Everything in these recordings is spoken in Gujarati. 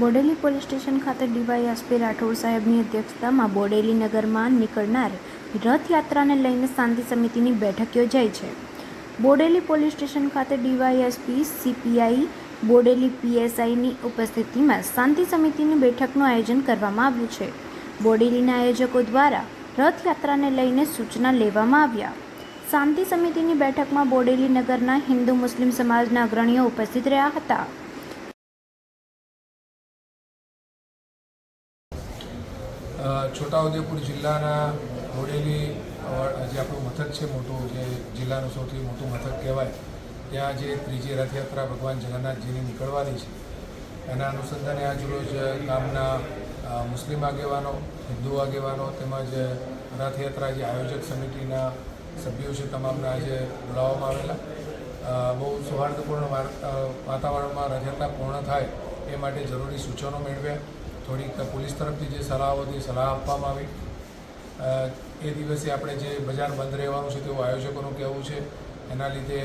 બોડેલી પોલીસ સ્ટેશન ખાતે ડીવાયએસપી રાઠોડ સાહેબની અધ્યક્ષતામાં બોડેલી નગરમાં નીકળનાર રથયાત્રાને લઈને શાંતિ સમિતિની બેઠક યોજાઈ છે. બોડેલી પોલીસ સ્ટેશન ખાતે ડીવાયએસપી સીપીઆઈ બોડેલી પીએસઆઈની ઉપસ્થિતિમાં શાંતિ સમિતિની બેઠકનું આયોજન કરવામાં આવ્યું છે. બોડેલીના આયોજકો દ્વારા રથયાત્રાને લઈને સૂચના લેવામાં આવ્યા. શાંતિ સમિતિની બેઠકમાં બોડેલી નગરના હિન્દુ મુસ્લિમ સમાજના અગ્રણીઓ ઉપસ્થિત રહ્યા હતા. છોટાઉદેપુર જિલ્લાના બોડેલી જે આપણું મથક છે મોટું, જે જિલ્લાનું સૌથી મોટું મથક કહેવાય, ત્યાં જે ત્રીજી રથયાત્રા ભગવાન જગન્નાથજીની નીકળવાની છે, એના અનુસંધાને આજરોજ ગામના મુસ્લિમ આગેવાનો, હિન્દુ આગેવાનો તેમજ રથયાત્રા જે આયોજક સમિતિના સભ્યો છે તમામને આજે બોલાવવામાં આવેલા. બહુ સૌહાર્દપૂર્ણ વાતાવરણમાં રથયાત્રા પૂર્ણ થાય એ માટે જરૂરી સૂચનો મેળવ્યા. થોડીક પોલીસ તરફથી જે સલાહો હતી સલાહ આપવામાં આવી. એ દિવસે આપણે જે બજાર બંધ રહેવાનું છે તેવું આયોજકોનું કહેવું છે. એના લીધે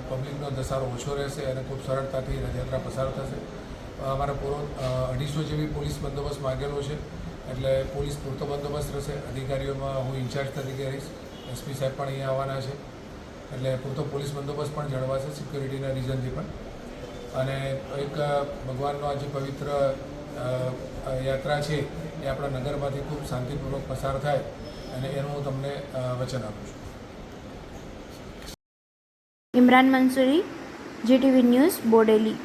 પબ્લિકનો ધસારો ઓછો રહેશે અને ખૂબ સરળતાથી રથયાત્રા પસાર થશે. અમારા પૂરો 250 જેવી પોલીસ બંદોબસ્ત માગેલો છે, એટલે પોલીસ પૂરતો બંદોબસ્ત રહેશે. અધિકારીઓમાં હું ઇન્ચાર્જ તરીકે રહીશ, એસપી સાહેબ પણ અહીંયા આવવાના છે, એટલે પૂરતો પોલીસ બંદોબસ્ત પણ જળવાશે સિક્યોરિટીના રીઝનથી પણ. અને એક ભગવાનનો આ જે પવિત્ર યાત્રા છે એ આપણા નગરમાંથી ખૂબ શાંતિપૂર્વક પસાર થાય અને એનું હું તમને વચન આપું છું. Imran Mansuri, GTV news, Bodeli.